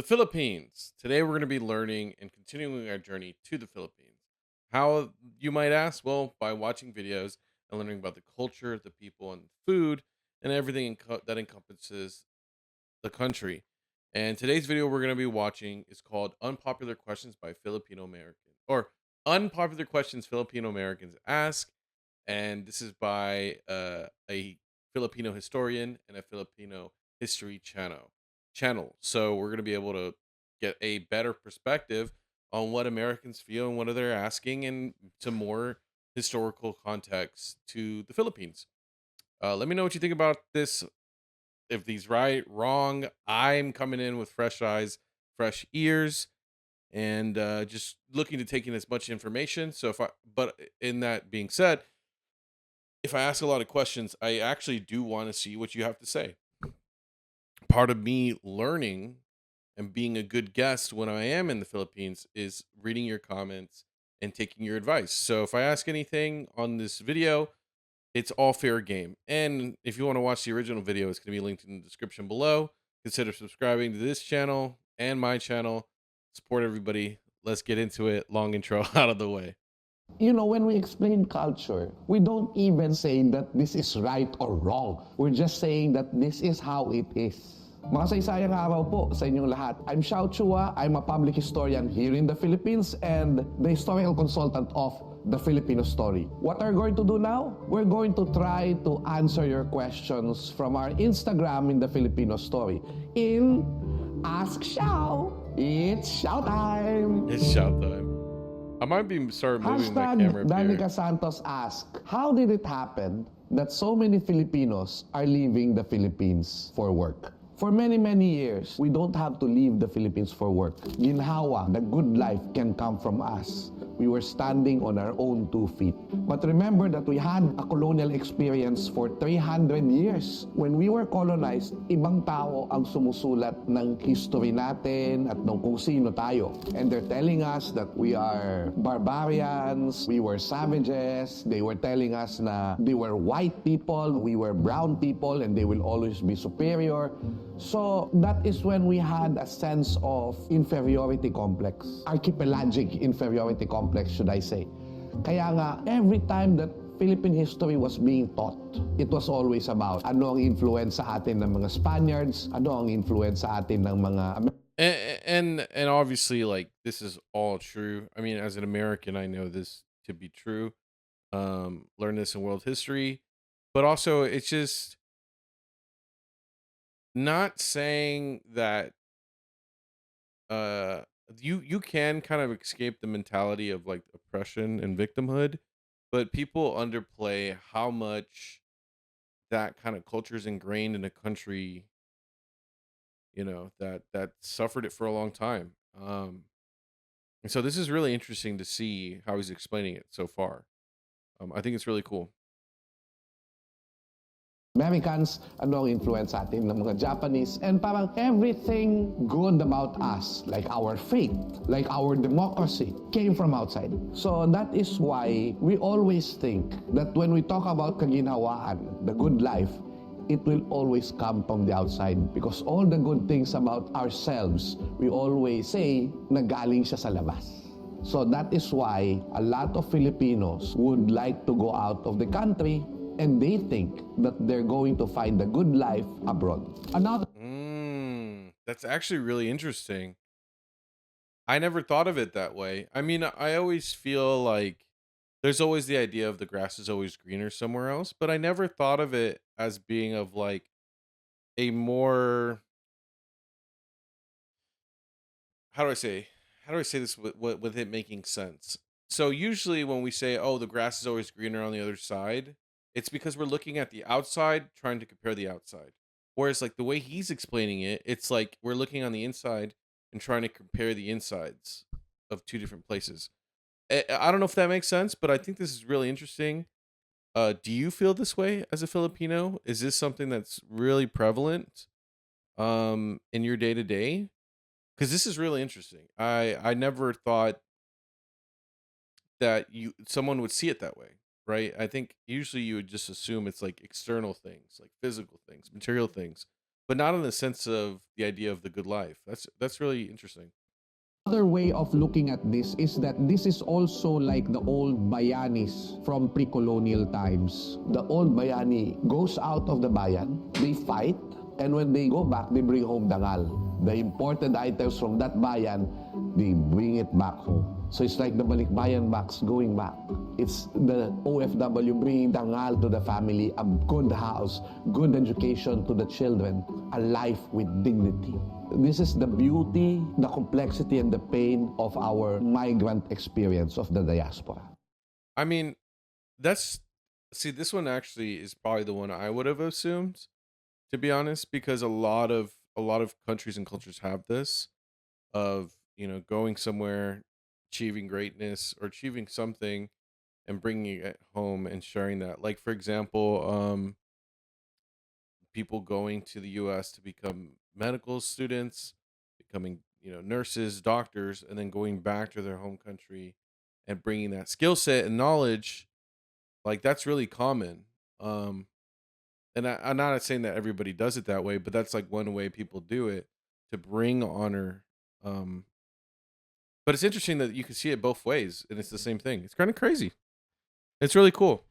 The Philippines. Today we're going to be learning and continuing our journey to the Philippines. How, you might ask? Well, by watching videos and learning about the culture, the people, and food, and everything that encompasses the country. And today's video we're going to be watching is called Unpopular Questions by Filipino Americans, or Unpopular Questions Filipino Americans Ask. And this is by a Filipino historian and a Filipino history channel. So we're going to be able to get a better perspective on what Americans feel and what they're asking, and some more historical context to the Philippines. Let me know what you think about this. If these right, wrong, I'm coming in with fresh eyes, fresh ears, and just looking to take in as much information. But in that being said, if I ask a lot of questions, I actually do want to see what you have to say. Part of me learning and being a good guest when I am in the Philippines is reading your comments and taking your advice. So if I ask anything on this video, it's all fair game. And if you want to watch the original video, it's going to be linked in the description below. Consider subscribing to this channel and my channel. Support everybody. Let's get into it. Long intro out of the way. You know, when we explain culture, we don't even say that this is right or wrong. We're just saying that this is how it is. Makasaysayang araw po sa inyong lahat. I'm Xiao Chua. I'm a public historian here in the Philippines and the historical consultant of the Filipino story. What are we going to do now? We're going to try to answer your questions from our Instagram in the Filipino story in Ask Xiao. It's Xiao time! It's shout time. I might start moving my camera up here. Danica Santos asked, how did it happen that so many Filipinos are leaving the Philippines for work? For many, many years, we don't have to leave the Philippines for work. Ginhawa, the good life can come from us. We were standing on our own 2 feet. But remember that we had a colonial experience for 300 years. When we were colonized, ibang tao ang sumusulat ng history natin at ng kung sino tayo. And they're telling us that we are barbarians, we were savages, they were telling us na they were white people, we were brown people, and they will always be superior. So that is when we had a sense of inferiority complex, archipelagic inferiority complex, should I say. Kaya nga, every time that Philippine history was being taught, it was always about ano ang influence sa atin ng mga Spaniards, ano ang influence sa atin ng mga And obviously, like, this is all true. I mean, as an American, I know this to be true. Learn this in world history, but also it's just not saying that uh you can kind of escape the mentality of like oppression and victimhood, but people underplay how much that kind of culture is ingrained in a country, that suffered it for a long time. And so this is really interesting to see how he's explaining it so far. I think it's really cool. Americans, ano ang influence sa atin ng mga Japanese, and parang everything good about us, like our faith, like our democracy, came from outside. So that is why we always think that when we talk about kaginhawaan, the good life, it will always come from the outside, because all the good things about ourselves, we always say na galing siya sa labas. So that is why a lot of Filipinos would like to go out of the country, and they think that they're going to find a good life abroad. That's actually really interesting. I never thought of it that way. I mean, I always feel like there's always the idea of the grass is always greener somewhere else, but I never thought of it as being of like a more, how do I say how do I say this with it making sense? So usually when we say, "Oh, the grass is always greener on the other side," it's because we're looking at the outside, trying to compare the outside. Whereas like the way he's explaining it, it's like we're looking on the inside and trying to compare the insides of two different places. I don't know if that makes sense, but I think this is really interesting. Do you feel this way as a Filipino? Is this something that's really prevalent in your day to day? Because this is really interesting. I never thought that you someone would see it that way, right? I think usually you would just assume it's like external things, like physical things, material things. but not in the sense of the idea of the good life. That's really interesting. Another way of looking at this is that this is also like the old bayanis from pre-colonial times. The old bayani goes out of the bayan, they fight, and when they go back, they bring home dangal. The imported items from that bayan, they bring it back home. So it's like the balikbayan box going back. It's the OFW bringing dangal to the family, a good house, good education to the children, a life with dignity. This is the beauty, the complexity, and the pain of our migrant experience of the diaspora. I mean, that's see, this one actually is probably the one I would have assumed, to be honest, because a lot of countries and cultures have this of, going somewhere, achieving greatness or achieving something and bringing it home and sharing that. Like for example, people going to the US to become medical students, becoming, nurses, doctors, and then going back to their home country and bringing that skill set and knowledge. Like that's really common. And I'm not saying that everybody does it that way, but that's like one way people do it to bring honor. Um, but it's interesting that you can see it both ways, and it's the same thing. It's kind of crazy. It's really cool.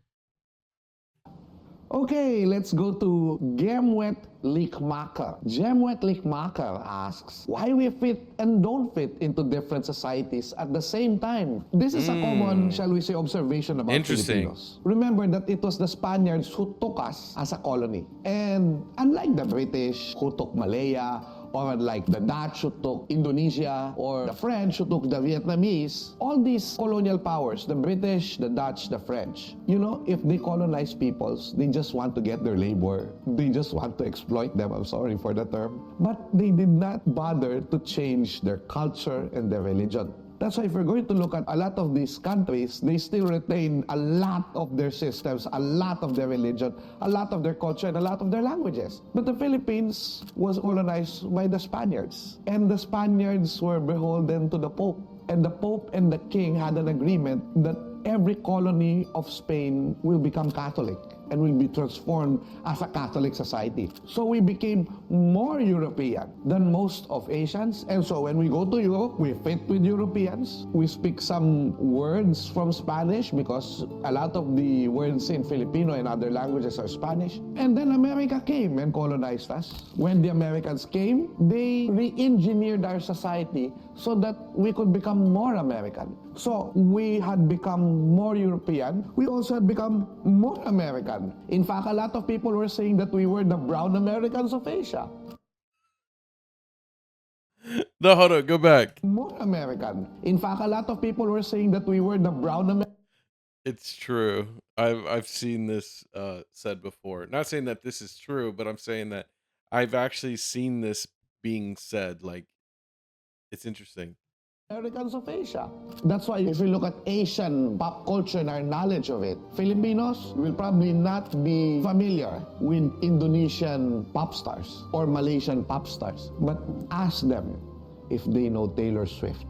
Okay, let's go to Gemwet Likmaker. Gemwet Likmaker asks, why we fit and don't fit into different societies at the same time? This is a common, Mm, shall we say, observation about interesting. Filipinos. Remember that it was the Spaniards who took us as a colony. And unlike the British who took Malaya, or like the Dutch who took Indonesia, or the French who took the Vietnamese, all these colonial powers, the British, the Dutch, the French, if they colonize peoples, they just want to get their labor. They just want to exploit them, I'm sorry for the term. But they did not bother to change their culture and their religion. That's why if we're going to look at a lot of these countries, they still retain a lot of their systems, a lot of their religion, a lot of their culture, and a lot of their languages. But the Philippines was colonized by the Spaniards. And the Spaniards were beholden to the Pope. And the Pope and the King had an agreement that every colony of Spain will become Catholic and will be transformed as a Catholic society. So we became more European than most of Asians. And so when we go to Europe, we fit with Europeans. We speak some words from Spanish because a lot of the words in Filipino and other languages are Spanish. And then America came and colonized us. When the Americans came, they re-engineered our society so that we could become more American. So we had become more European. We also had become more American. In fact, a lot of people were saying that we were the brown Americans of Asia. No, hold on, go back. More American. In fact, a lot of people were saying that we were the brown Americans. It's true. I've seen this said before. Not saying that this is true, but I'm saying that I've actually seen this being said. Like it's interesting. Americans of Asia. That's why if you look at Asian pop culture and our knowledge of it, Filipinos will probably not be familiar with Indonesian pop stars or Malaysian pop stars. But ask them if they know Taylor Swift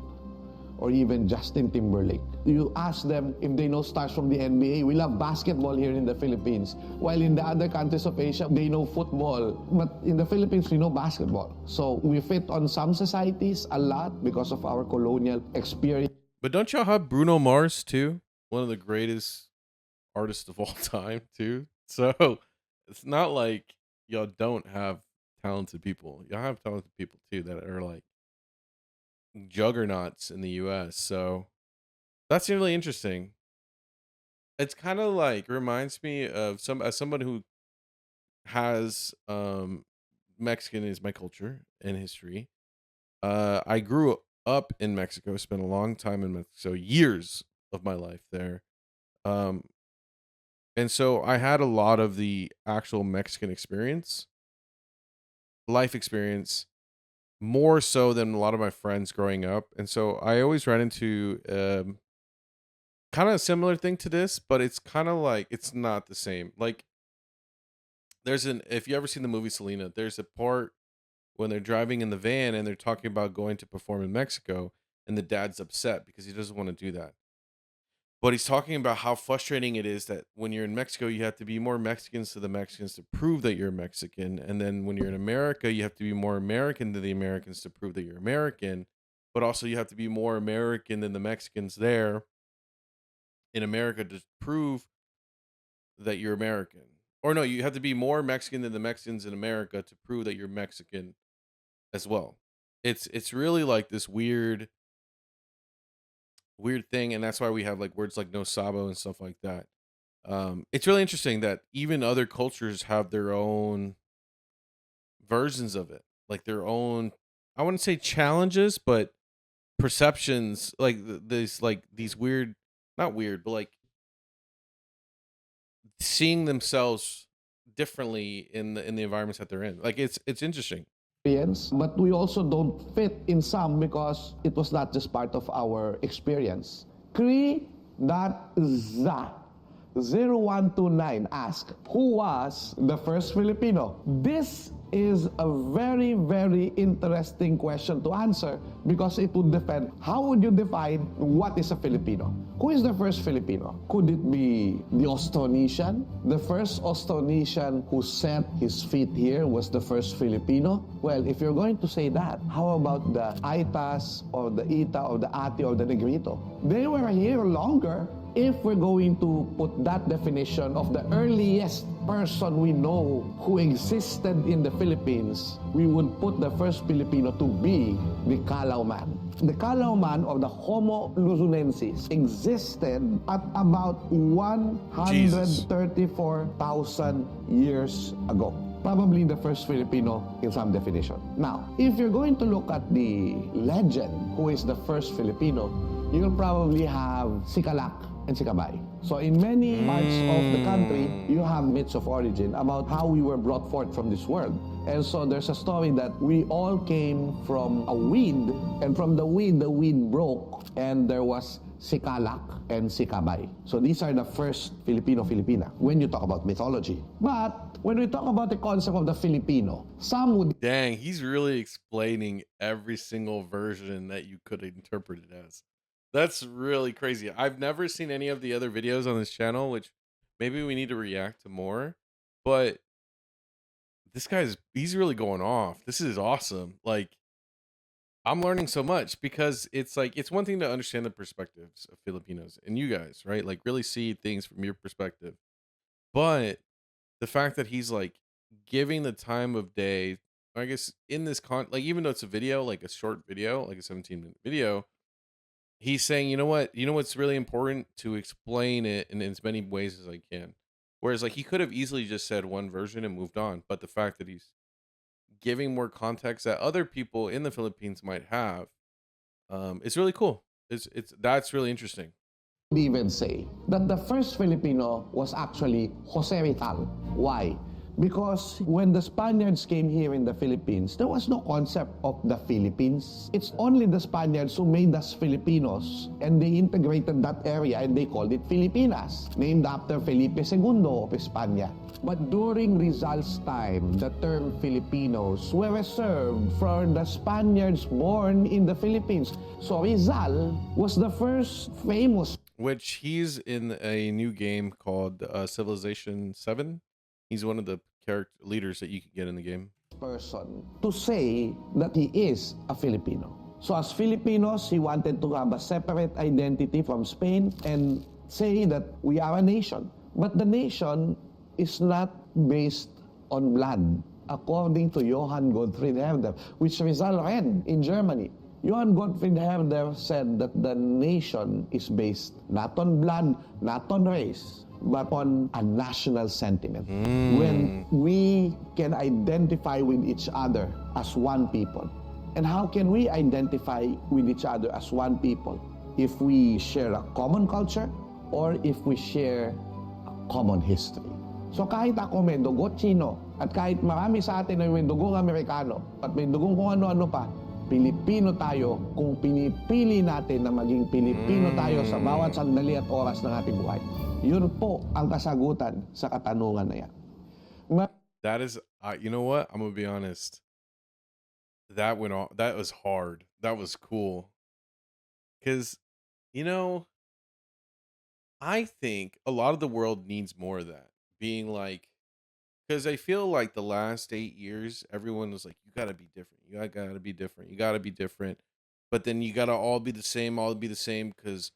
or even Justin Timberlake. You ask them if they know stars from the NBA. We love basketball here in the Philippines. While in the other countries of Asia, they know football. But in the Philippines, we know basketball. So we fit on some societies a lot because of our colonial experience. But don't y'all have Bruno Mars too? One of the greatest artists of all time too. So it's not like y'all don't have talented people. Y'all have talented people too that are like juggernauts in the US. So that's really interesting. It's kind of like reminds me of someone who has Mexican is my culture and history. I grew up in Mexico, spent a long time in Mexico, years of my life there. Um and so I had a lot of the actual Mexican experience, life experience, more so than a lot of my friends growing up. And so I always ran into kind of a similar thing to this, but it's kind of like it's not the same. Like there's an if you ever seen the movie Selena, there's a part when they're driving in the van and they're talking about going to perform in Mexico, and the dad's upset because he doesn't want to do that. But he's talking about how frustrating it is that when you're in Mexico, you have to be more Mexicans to the Mexicans to prove that you're Mexican. And then when you're in America, you have to be more American to the Americans to prove that you're American. But also, you have to be more American than the Mexicans there in America to prove that you're American. Or no, you have to be more Mexican than the Mexicans in America to prove that you're Mexican as well. It's really like this weird thing, and that's why we have like words like no sabo and stuff like that. It's really interesting that even other cultures have their own versions of it, like their own, I wouldn't say challenges, but perceptions, like this, like these weird, not weird, but like seeing themselves differently in the environments that they're in. Like it's interesting. experience, but we also don't fit in some because it was not just part of our experience. Cree.za0129 ask, who was the first Filipino? This is a very, very interesting question to answer because it would depend. How would you define what is a Filipino? Who is the first Filipino? Could it be the Austronesian? The first Austronesian who set his feet here was the first Filipino? Well, if you're going to say that, how about the Aitas or the Ita or the Ati or the Negrito? They were here longer. If we're going to put that definition of the earliest person we know who existed in the Philippines, we would put the first Filipino to be the Calao man. The Calao man of the Homo luzonensis existed at about Jesus. 134,000 years ago. Probably the first Filipino in some definition. Now, if you're going to look at the legend, who is the first Filipino, you'll probably have Sikalak and Sikabay. So in many parts of the country, you have myths of origin about how we were brought forth from this world. And so there's a story that we all came from a weed, and from the weed broke, and there was Sikalak and Sikabay. So these are the first Filipino-Filipina when you talk about mythology. But when we talk about the concept of the Filipino, some would Dang, he's really explaining every single version that you could interpret it as. That's really crazy. I've never seen any of the other videos on this channel, which maybe we need to react to more. But this guy's he's really going off. This is awesome. Like I'm learning so much because it's like it's one thing to understand the perspectives of Filipinos and you guys, right? Like really see things from your perspective. But the fact that he's like giving the time of day, I guess in this like even though it's a video, like a short video, like a 17-minute video, he's saying, you know what's really important to explain it in as many ways as I can. Whereas like he could have easily just said one version and moved on, but the fact that he's giving more context that other people in the Philippines might have, it's really cool. It's that's really interesting. even say that the first Filipino was actually Jose Rizal. Why? Because when the Spaniards came here in the Philippines, there was no concept of the Philippines. It's only the Spaniards who made us Filipinos, and they integrated that area and they called it Filipinas, named after Felipe II of España. But during Rizal's time, the term Filipinos were reserved for the Spaniards born in the Philippines. So Rizal was the first famous Which he's in a new game called Civilization 7. He's one of the character leaders that you can get in the game. person to say that he is a Filipino. So as Filipinos, he wanted to have a separate identity from Spain and say that we are a nation. But the nation is not based on blood, according to Johann Gottfried Herder, which Rizal read in Germany. Johann Gottfried Herder said that the nation is based not on blood, not on race, but on a national sentiment. When we can identify with each other as one people. And how can we identify with each other as one people? If we share a common culture or if we share a common history. So kahit ako may dugo Chino at kahit marami sa atin ay may dugong Amerikano at may dugong kung ano-ano pa, Pilipino tayo kung pinipili natin na maging Pilipino tayo sa bawat sandali at oras ng ating buhay. Yun po ang kasagutan sa katanungan na yan. That is, you know what? I'm gonna be honest. That went on. That was hard. That was cool. Cause, you know, I think a lot of the world needs more of that. Being like, because I feel like the last 8 years, everyone was like, you gotta be different. You gotta be different. You gotta be different. But then you gotta all be the same, all be the same because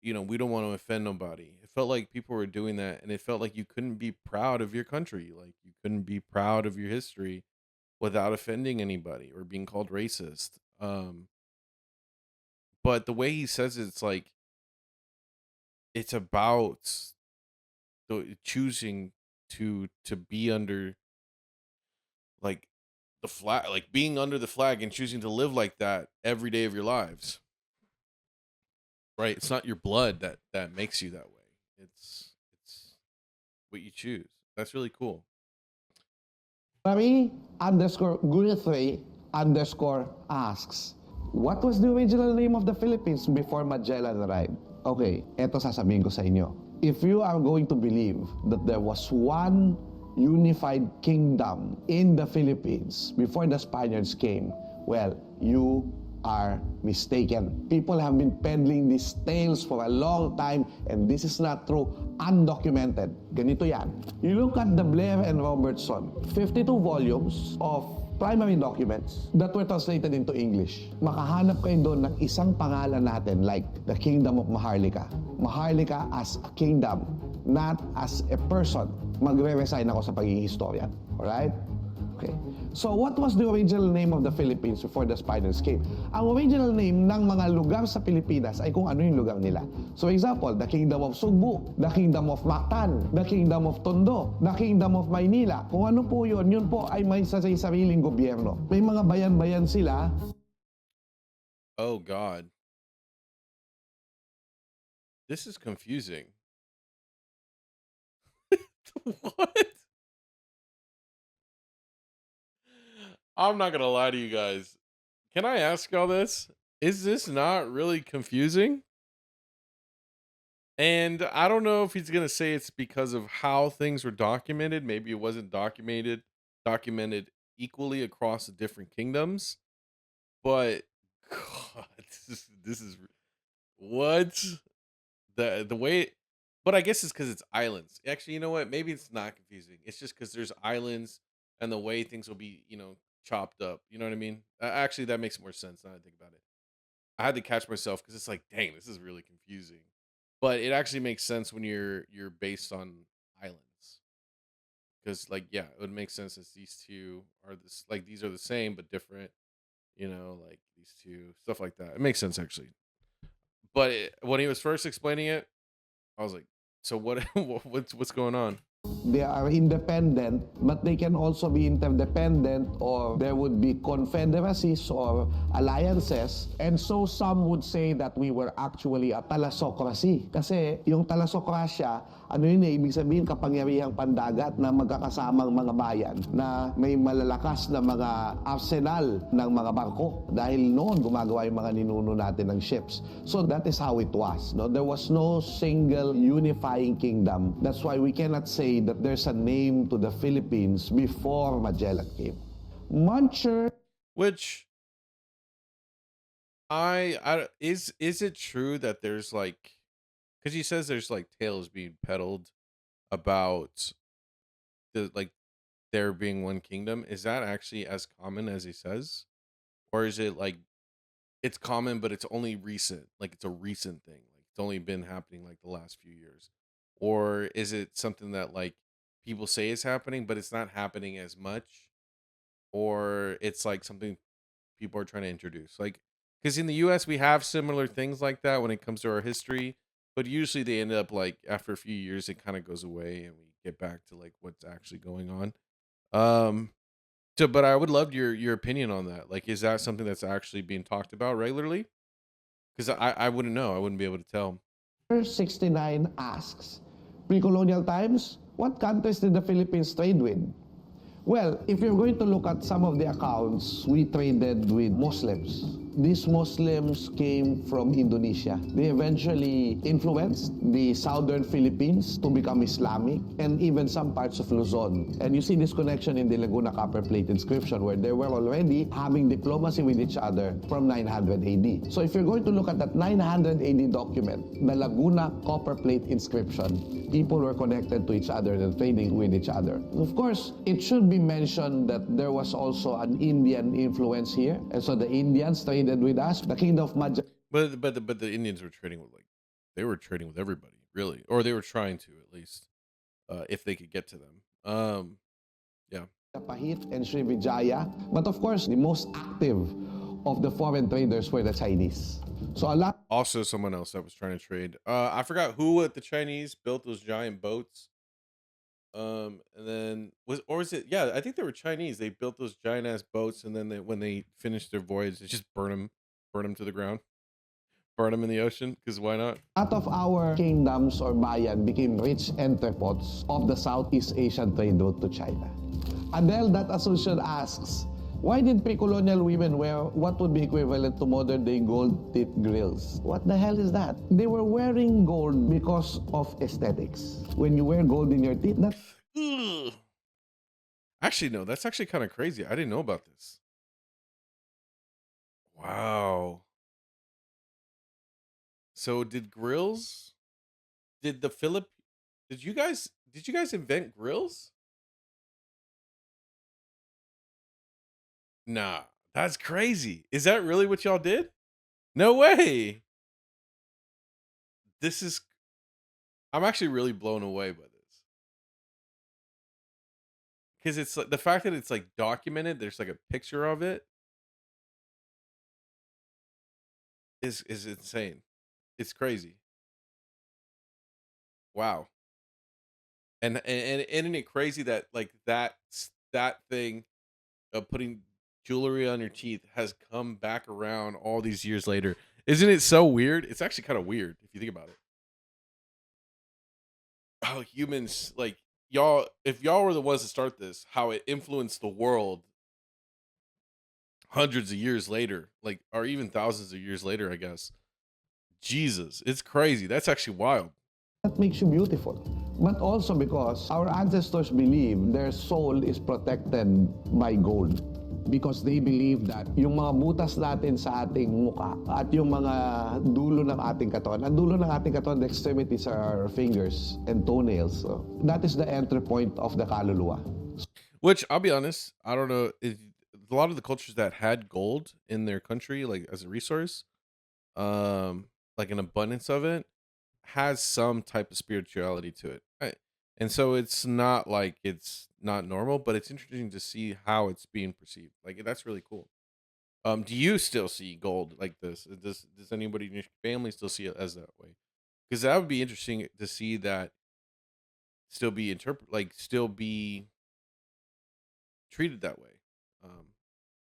we don't want to offend nobody. It felt like people were doing that, and it felt like you couldn't be proud of your country. Like you couldn't be proud of your history without offending anybody or being called racist. But the way he says it, it's like it's about choosing to be under like the flag, like being under the flag and choosing to live like that every day of your lives. Right? It's not your blood that makes you that way. It's what you choose. That's really cool. Marie underscore Guthrie underscore asks, what was the original name of the Philippines before Magellan arrived? Okay, eto sasabihin ko sa inyo. If you are going to believe that there was one unified kingdom in the Philippines before the Spaniards came, well, you are mistaken. People have been peddling these tales for a long time, and this is not true, undocumented. Ganito yan. You look at the Blair and Robertson, 52 volumes of primary documents that were translated into English. Makahanap kayo doon ng isang pangalan natin like the Kingdom of Maharlika. Maharlika as a kingdom, not as a person. Magre-resign ako sa pagiging historian. Alright? Okay. So what was the original name of the Philippines before the Spaniards came? Ang original name ng mga lugar sa Pilipinas ay kung ano yung lugar nila. So example, the Kingdom of Sugbu, the Kingdom of Mactan, the Kingdom of Tondo, the Kingdom of Maynila. Kung ano po yun po ay may sariling gobyerno. May mga bayan-bayan sila. Oh God. This is confusing. What? I'm not gonna lie to you guys. Can I ask y'all this? Is this not really confusing? And I don't know if he's gonna say it's because of how things were documented. Maybe it wasn't documented equally across the different kingdoms. But God, this is what the way. But I guess it's because it's islands. Actually, you know what? Maybe it's not confusing. It's just because there's islands and the way things will be, chopped up. You know what I mean? Actually, that makes more sense now that I think about it. I had to catch myself because it's like, dang, this is really confusing. But it actually makes sense when you're based on islands. Because like, yeah, it would make sense as these two are this like these are the same but different, like these two, stuff like that. It makes sense actually. But when he was first explaining it, I was like, so what what's going on? They are independent, but they can also be interdependent, or there would be confederacies or alliances. And so some would say that we were actually a thalassocracy. Kasi yung thalassocracia, ano yun ibig sabihin kapangyarihang pandagat na magkakasamang mga bayan na may malalakas na mga arsenal ng mga barko. Dahil noon gumagawa yung mga ninuno natin ng ships. So that is how it was. No? There was no single unifying kingdom. That's why we cannot say that there's a name to the Philippines before Magellan came. Muncher. Which I is it true that there's like, because he says there's like tales being peddled about like there being one kingdom. Is that actually as common as he says? Or is it like it's common but it's only recent? Like it's a recent thing. Like it's only been happening like the last few years. Or is it something that like people say is happening but it's not happening as much? Or it's like something people are trying to introduce. Like, because in the US, we have similar things like that when it comes to our history, but usually they end up like after a few years, it kind of goes away and we get back to like what's actually going on. Um, but I would love your opinion on that. Like, is that something that's actually being talked about regularly? Because I wouldn't know. I wouldn't be able to tell. 69 asks, pre-colonial times, what countries did the Philippines trade with? Well, if you're going to look at some of the accounts, we traded with Muslims. these Muslims came from Indonesia. They eventually influenced the southern Philippines to become Islamic and even some parts of Luzon. And you see this connection in the Laguna Copper Plate inscription where they were already having diplomacy with each other from 900 AD. So if you're going to look at that 900 AD document, the Laguna Copper Plate inscription, people were connected to each other and trading with each other. Of course, it should be mentioned that there was also an Indian influence here. And so the Indians traded with us. The kingdom of Madja. But the Indians were trading with they were trading with everybody, really, or they were trying to at least, if they could get to them. Yeah. Pahit and Srivijaya. But of course, the most active of the foreign traders were the Chinese. So a lot. Also, someone else that was trying to trade. I forgot who at the Chinese built those giant boats. And then was it? Yeah, I think they were Chinese. They built those giant ass boats, and then when they finished their voyage, they just burn them to the ground, burn them in the ocean. Because why not? Out of our kingdoms or bayan became rich entrepots of the Southeast Asian trade route to China. Adele, that assumption asks, why did pre-colonial women wear what would be equivalent to modern-day gold-tipped grills? What the hell is that? They were wearing gold because of aesthetics. When you wear gold in your teeth, that. Ugh. Actually, no, that's actually kind of crazy. I didn't know about this. Wow. So did grills? Did the Philip? Did you guys invent grills? Nah, that's crazy. Is that really what y'all did? No way. This is I'm actually really blown away by this. Because it's like the fact that it's like documented, there's like a picture of it is insane. It's crazy. Wow. And isn't it crazy that like that thing of putting jewelry on your teeth has come back around all these years later? Isn't it so weird? It's actually kind of weird if you think about it. How humans like y'all if y'all were the ones to start this, how it influenced the world hundreds of years later, like or even thousands of years later, I guess. Jesus, it's crazy. That's actually wild. That makes you beautiful. But also because our ancestors believe their soul is protected by gold. Because they believe that yung mga butas natin sa ating muka at yung mga dulo ng ating katawan, ang dulo ng ating katawan, the extremities are our fingers and toenails. So that is the entry point of the kaluluwa. Which I'll be honest, I don't know. A lot of the cultures that had gold in their country, like as a resource, like an abundance of it, has some type of spirituality to it. And so it's not like it's not normal, but it's interesting to see how it's being perceived. Like that's really cool. Do you still see gold like this? Does anybody in your family still see it as that way? Because that would be interesting to see that still be treated that way. Um,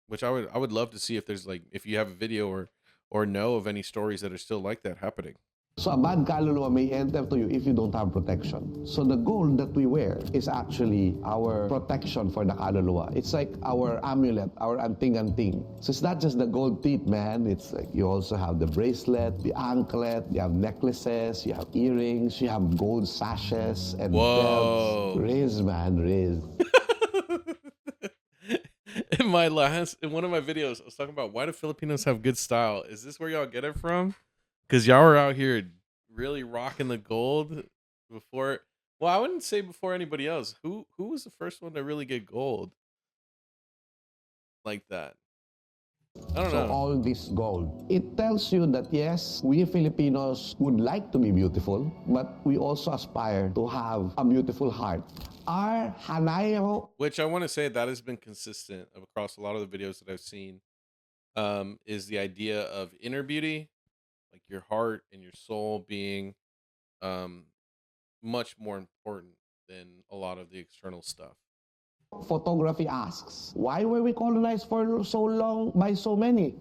which I would love to see if there's like if you have a video or know of any stories that are still like that happening. So a bad kaluluwa may enter to you if you don't have protection. So the gold that we wear is actually our protection for the kaluluwa. It's like our amulet, our anting-anting. So it's not just the gold teeth, man. It's like you also have the bracelet, the anklet, you have necklaces, you have earrings, you have gold sashes and Whoa. belts. Riz, man, riz. In one of my videos, I was talking about why do Filipinos have good style. Is this where y'all get it from? Because y'all were out here really rocking the gold before. Well, I wouldn't say before anybody else. Who was the first one to really get gold like that? I don't So know. all this gold, it tells you that yes, we Filipinos would like to be beautiful, but we also aspire to have a beautiful heart. Our Hanayo. Which I want to say that has been consistent across a lot of the videos that I've seen. Is the idea of inner beauty, like your heart and your soul being um much more important than a lot of the external stuff. Photography asks, why were we colonized for so long by so many?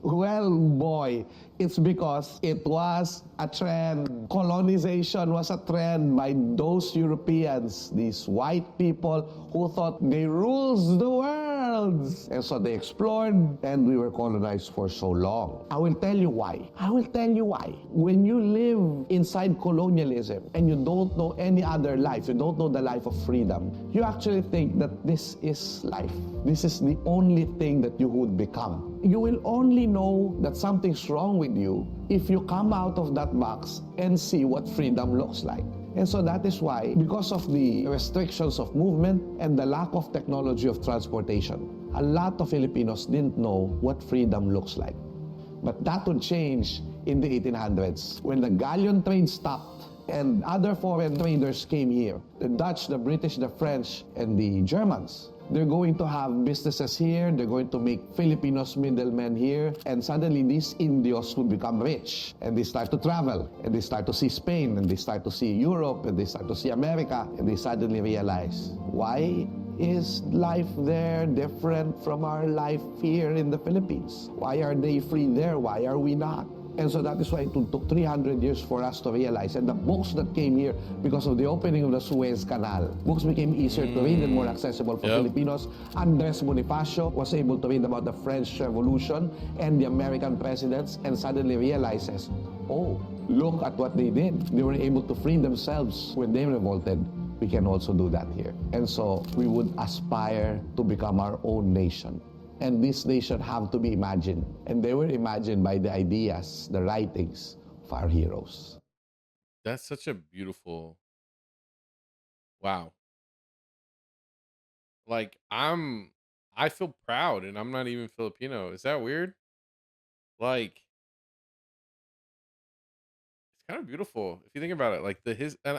Well, boy, It's because it was a trend. Colonization was a trend by those Europeans, these white people who thought they rules the world. And so they explored and we were colonized for so long. I will tell you why. I will tell you why. When you live inside colonialism and you don't know any other life, you don't know the life of freedom, you actually think that this is life. This is the only thing that you would become. You will only know that something's wrong with you if you come out of that box and see what freedom looks like. And so that is why, because of the restrictions of movement and the lack of technology of transportation, a lot of Filipinos didn't know what freedom looks like. But that would change in the 1800s when the galleon trade stopped and other foreign traders came here. The Dutch, the British, the French, and the Germans. They're going to have businesses here, they're going to make Filipinos middlemen here, and suddenly these Indios will become rich, and they start to travel, and they start to see Spain, and they start to see Europe, and they start to see America, and they suddenly realize, why is life there different from our life here in the Philippines? Why are they free there? Why are we not? And so that is why it took 300 years for us to realize. And the books that came here, because of the opening of the Suez Canal, books became easier to read and more accessible for Yep. Filipinos. Andres Bonifacio was able to read about the French Revolution and the American presidents and suddenly realizes, oh, look at what they did. They were able to free themselves when they revolted. We can also do that here. And so we would aspire to become our own nation. And this nation have to be imagined. And they were imagined by the ideas, the writings of our heroes. That's such a beautiful wow. Like I feel proud and I'm not even Filipino. Is that weird? Like it's kind of beautiful if you think about it. Like the his and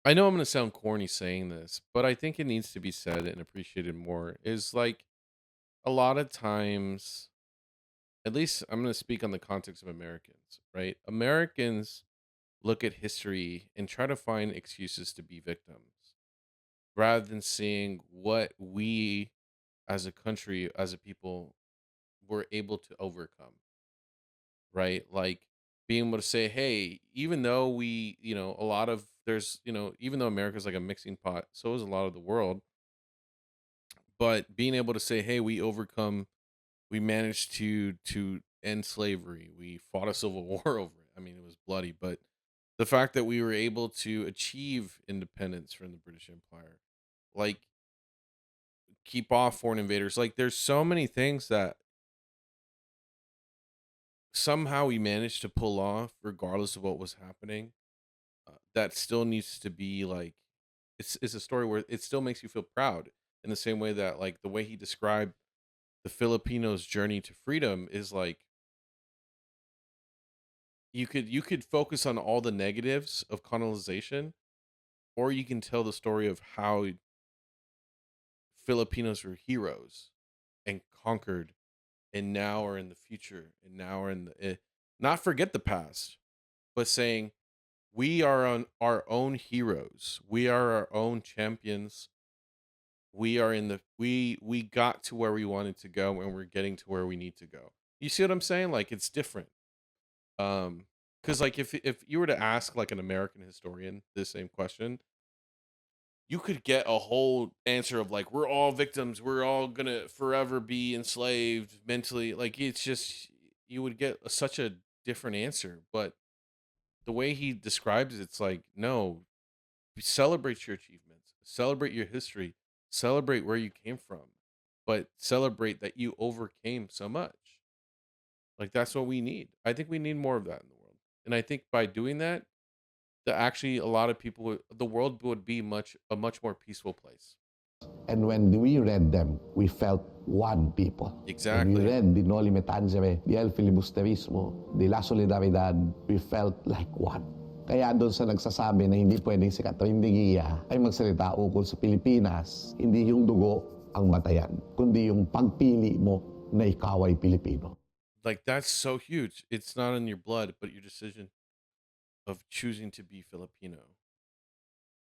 I know I'm gonna sound corny saying this, but I think it needs to be said and appreciated more. Is like a lot of times, at least I'm gonna speak on the context of Americans, right? Americans look at history and try to find excuses to be victims rather than seeing what we as a country, as a people, were able to overcome, right? Like being able to say, hey, even though we, a lot of there's, even though America's like a mixing pot, so is a lot of the world, but being able to say, hey, we managed to end slavery. We fought a civil war over it. I mean, it was bloody, but the fact that we were able to achieve independence from the British Empire, like keep off foreign invaders, like there's so many things that somehow we managed to pull off regardless of what was happening. That still needs to be like it's a story where it still makes you feel proud in the same way that like the way he described the Filipinos' journey to freedom is like you could focus on all the negatives of colonization, or you can tell the story of how Filipinos were heroes and conquered and now are in the future and now are in the not forget the past, but saying we are on our own heroes. We are our own champions. We are in the we got to where we wanted to go and we're getting to where we need to go. You see what I'm saying? Like it's different. Cuz like if you were to ask like an American historian this same question, you could get a whole answer of like we're all victims, we're all going to forever be enslaved mentally. Like it's just you would get such a different answer, but the way he describes it's like no, celebrate your achievements, celebrate your history, celebrate where you came from, but celebrate that you overcame so much. Like that's what we need. I think we need more of that in the world. And I think by doing that, that actually a lot of people the world would be much more peaceful place. And when we read them, we felt one people. When we Exactly. read Di Noli Me Tangere, Di El Filibusterismo, Di La Solidaridad, we felt like one. Kaya doon sa nagsasabi na hindi pwedeng si Catherine de Gia ay magsalita ukol sa Pilipinas, hindi yung dugo ang batayan, kundi yung pagpili mo na ikaw ay Pilipino. Like that's so huge. It's not in your blood, but your decision of choosing to be Filipino.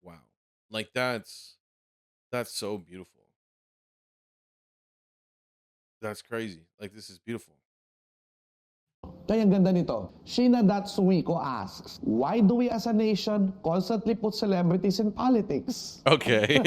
Wow. Like that's so beautiful. That's crazy. Like this is beautiful. Kaya ang ganda nito. Sheena Datsuiko asks, why do we as a nation constantly put celebrities in politics? Okay.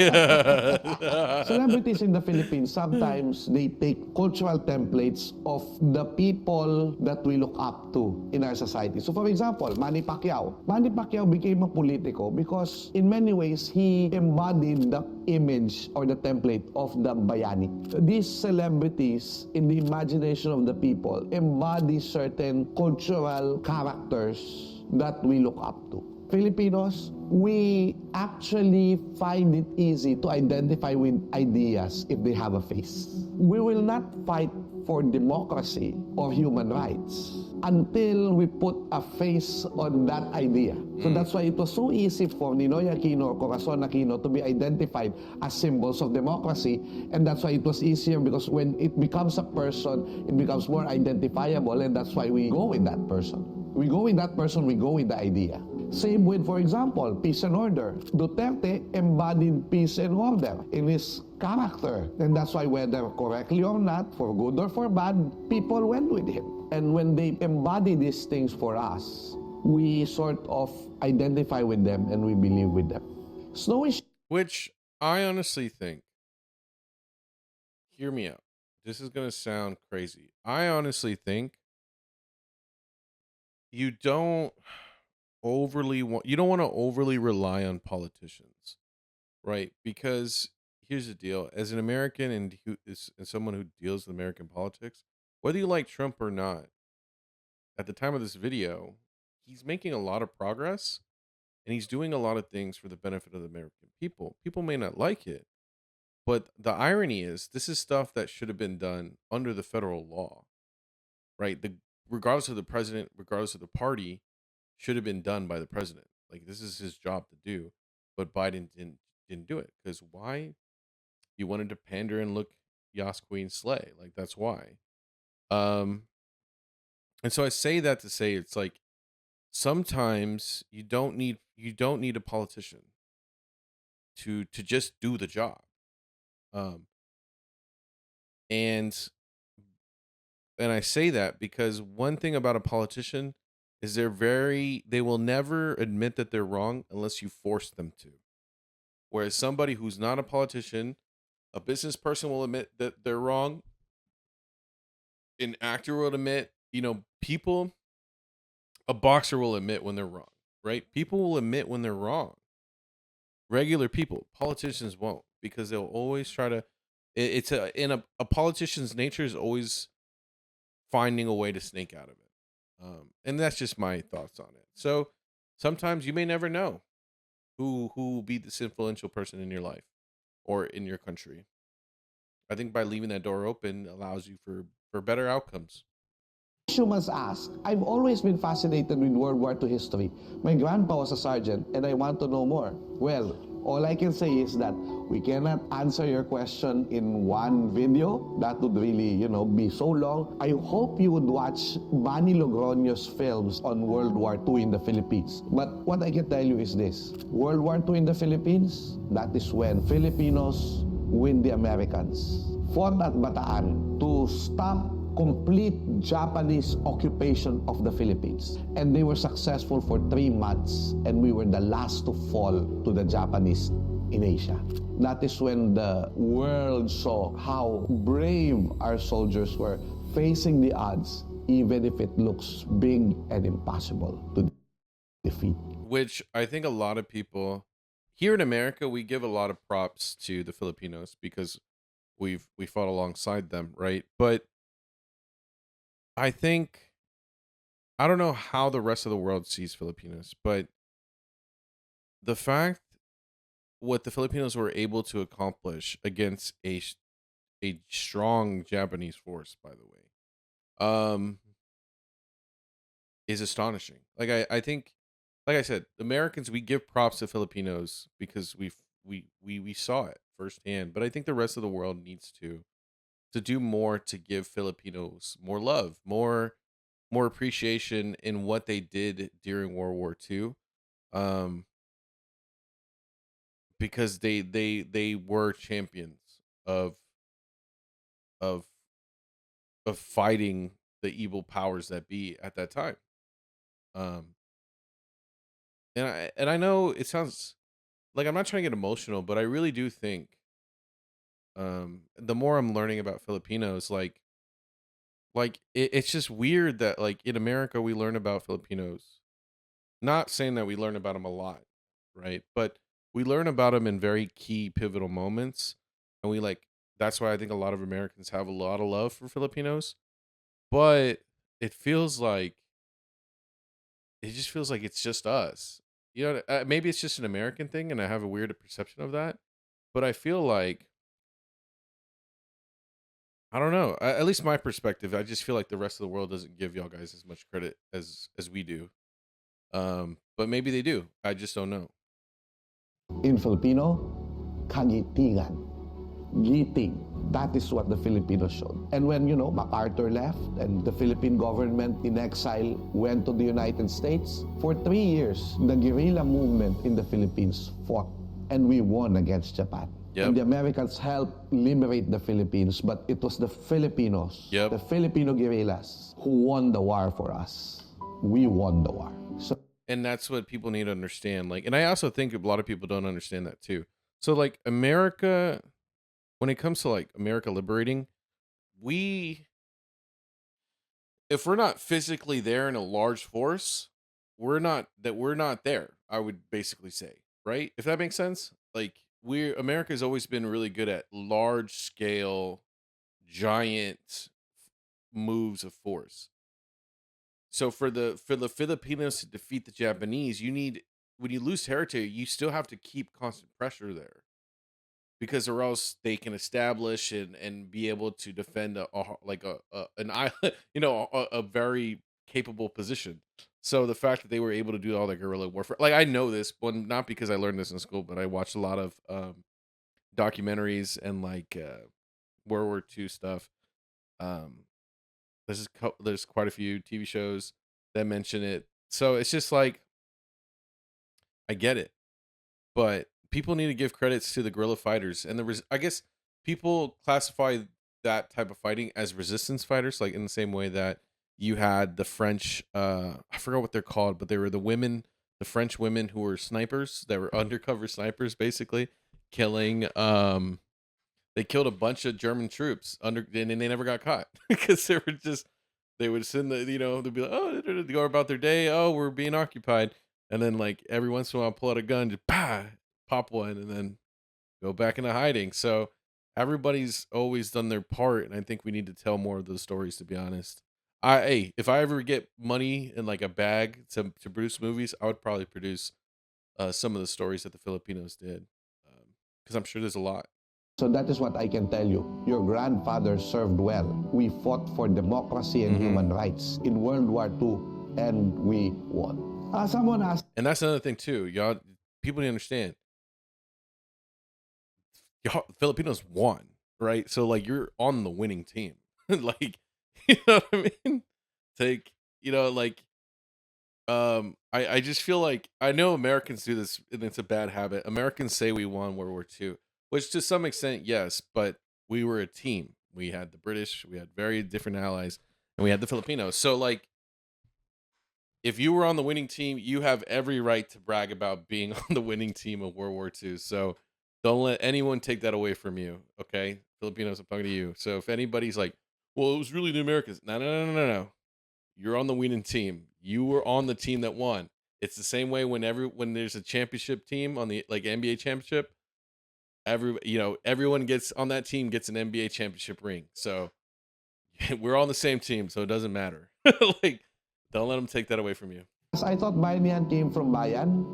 Celebrities in the Philippines, sometimes they take cultural templates of the people that we look up to in our society. So for example, Manny Pacquiao. Manny Pacquiao became a politico because in many ways, he embodied the image or the template of the bayani. These celebrities in the imagination of the people embody certain cultural characters that we look up to. Filipinos, we actually find it easy to identify with ideas if they have a face. We will not fight for democracy or human rights until we put a face on that idea. So that's why it was so easy for Ninoy Aquino or Corazon Aquino to be identified as symbols of democracy. And that's why it was easier, because when it becomes a person, it becomes more identifiable, and that's why we go with that person. We go with that person, we go with the idea. Same with, for example, peace and order. Duterte embodied peace and order in his character. And that's why, whether correctly or not, for good or for bad, people went with him. And when they embody these things for us, we sort of identify with them and we believe with them. Snowy Which I honestly think, hear me out. This is going to sound crazy. I honestly think you don't you don't want to overly rely on politicians, right? Because here's the deal: as an American and who is and someone who deals with American politics, whether you like Trump or not, at the time of this video, he's making a lot of progress and he's doing a lot of things for the benefit of the American people. People may not like it, but the irony is this is stuff that should have been done under the federal law, right? The Regardless of the president, regardless of the party, should have been done by the president. Like, this is his job to do, but Biden didn't do it because why? He wanted to pander and look Yas Queen slay. Like, that's why. Um, and so I say that to say it's like sometimes you don't need a politician to just do the job. Um, and and I say that because one thing about a politician is they will never admit that they're wrong unless you force them to. Whereas somebody who's not a politician, a business person will admit that they're wrong. An actor will admit, a boxer will admit when they're wrong, right? People will admit when they're wrong. Regular people, politicians won't, because they'll always try to. It's a politician's nature is always finding a way to snake out of it. And that's just my thoughts on it. So sometimes you may never know who will be this influential person in your life or in your country. I think by leaving that door open allows you for better outcomes. Humans ask, I've always been fascinated with World War II history. My grandpa was a sergeant and I want to know more. Well, all I can say is that we cannot answer your question in one video. That would really, be so long. I hope you would watch Bani Logroño's films on World War II in the Philippines. But what I can tell you is this. World War II in the Philippines, that is when Filipinos win the Americans. Fought at Bataan to stop complete Japanese occupation of the Philippines. And they were successful for 3 months, and we were the last to fall to the Japanese in Asia. That is when the world saw how brave our soldiers were, facing the odds, even if it looks big and impossible to defeat. Which I think a lot of people here in America, we give a lot of props to the Filipinos because we fought alongside them, right? But I think I don't know how the rest of the world sees Filipinos, but the fact what the Filipinos were able to accomplish against a strong Japanese force, by the way, um, is astonishing. I think, like I said, Americans, we give props to Filipinos because we saw it firsthand. But I think the rest of the world needs to do more to give Filipinos more love, more appreciation in what they did during World War II. Um, because they were champions of of of fighting the evil powers that be at that time. Um, and I know it sounds like I'm not trying to get emotional, but I really do think the more I'm learning about Filipinos, it's just weird that like in America we learn about Filipinos. Not saying that we learn about them a lot, right? But we learn about them in very key pivotal moments, and we like that's why I think a lot of Americans have a lot of love for Filipinos. But it feels like it just feels like it's just us. You know, maybe it's just an American thing, and I have a weird perception of that. But I feel like I don't know. At least my perspective, I just feel like the rest of the world doesn't give y'all guys as much credit as we do. But maybe they do. I just don't know. In Filipino, kagitigan. Giting. That is what the Filipinos showed. And when, MacArthur left and the Philippine government in exile went to the United States, for 3 years, the guerrilla movement in the Philippines fought. And we won against Japan. Yep. And the Americans helped liberate the Philippines, but it was the Filipinos, Yep. the Filipino guerrillas, who won the war for us. We won the war. So, and that's what people need to understand. Like, and I also think a lot of people don't understand that too. So, like, America, when it comes to like America liberating, if we're not physically there in a large force, we're not there. I would basically say, right? If that makes sense. Like, America's always been really good at large scale, giant moves of force. So for the Filipinos to defeat the Japanese, when you lose territory, you still have to keep constant pressure there, because or else they can establish and be able to defend an island, a very capable position. So the fact that they were able to do all that guerrilla warfare, like I know this, but not because I learned this in school, but I watched a lot of documentaries and World War II stuff. Um, there's quite a few TV shows that mention it. So it's just like I get it, but people need to give credits to the guerrilla fighters and I guess people classify that type of fighting as resistance fighters, like in the same way that you had the French. I forgot what they're called, but they were the French women who were snipers, that were undercover snipers, basically killing. They killed a bunch of German troops and they never got caught because they would send they'd be like, oh, they go about their day. Oh, we're being occupied. And then like every once in a while pull out a gun, just pop one and then go back into hiding. So everybody's always done their part. And I think we need to tell more of those stories, to be honest. Hey, if I ever get money in like a bag to produce movies, I would probably produce some of the stories that the Filipinos did. Because I'm sure there's a lot. So that is what I can tell you. Your grandfather served well. We fought for democracy and human rights in World War II, and we won. Someone asked, and that's another thing too, y'all. People need to understand. Y'all, Filipinos won, right? So like you're on the winning team. Like, you know what I mean? Take, I just feel like I know Americans do this, and it's a bad habit. Americans say we won World War II, which to some extent, yes, but we were a team. We had the British, we had very different allies, and we had the Filipinos. So like, if you were on the winning team, you have every right to brag about being on the winning team of World War II. So don't let anyone take that away from you. Okay, Filipinos, I'm talking to you. So if anybody's like, well, it was really the Americans. No. You're on the winning team. You were on the team that won. It's the same way when there's a championship team on the like NBA championship. Everyone gets on that team gets an NBA championship ring. So we're on the same team, so it doesn't matter. Like, don't let them take that away from you. I thought Bayanihan came from Bayan.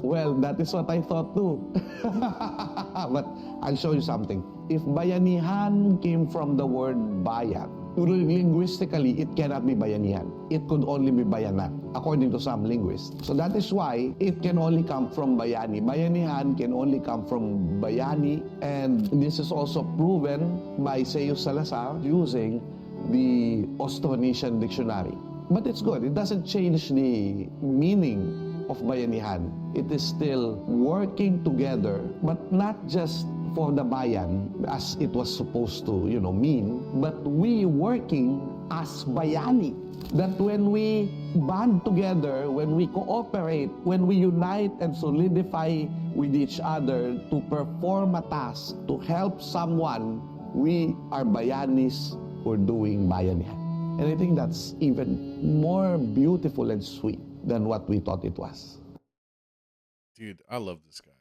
Well, that is what I thought too. But I'll show you something. If Bayanihan came from the word bayan, linguistically, it cannot be Bayanihan. It could only be Bayanat, according to some linguists. So that is why it can only come from Bayani. Bayanihan can only come from Bayani, and this is also proven by Seo Salazar using the Austronesian dictionary. But it's good. It doesn't change the meaning of bayanihan. It is still working together, but not just for the bayan as it was supposed to, mean, but we working as bayani. That when we band together, when we cooperate, when we unite and solidify with each other to perform a task, to help someone, we are bayanis who are doing bayanihan. And I think that's even more beautiful and sweet than what we thought it was. Dude, I love this guy.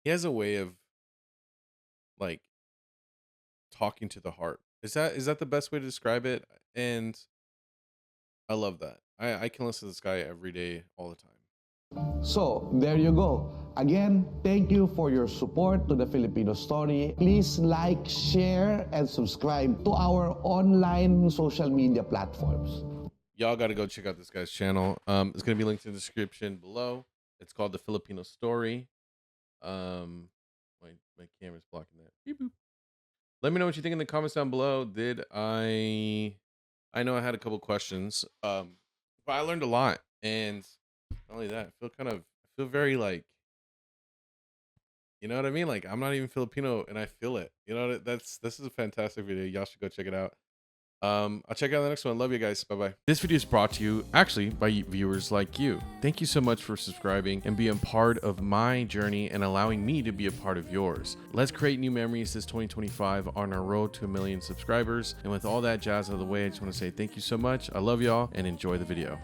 He has a way of like talking to the heart. Is that the best way to describe it? And I love that. I can listen to this guy every day, all the time. So, there you go. Again, thank you for your support to the Filipino story. Please like, share, and subscribe to our online social media platforms. Y'all got to go check out this guy's channel. It's gonna be linked in the description below. It's called The Filipino Story. My camera's blocking that. Beep, boop. Let me know what you think in the comments down below. I know I had a couple questions, but I learned a lot, and not only that, I feel very like, you know what I mean? Like I'm not even Filipino, and I feel it. You know, this is a fantastic video. Y'all should go check it out. I'll check out the next one. Love you guys. Bye bye. This video is brought to you actually by viewers like you. Thank you so much for subscribing and being part of my journey and allowing me to be a part of yours. Let's create new memories this 2025 on our road to 1 million subscribers. And with all that jazz out of the way, I just want to say thank you so much. I love y'all and enjoy the video.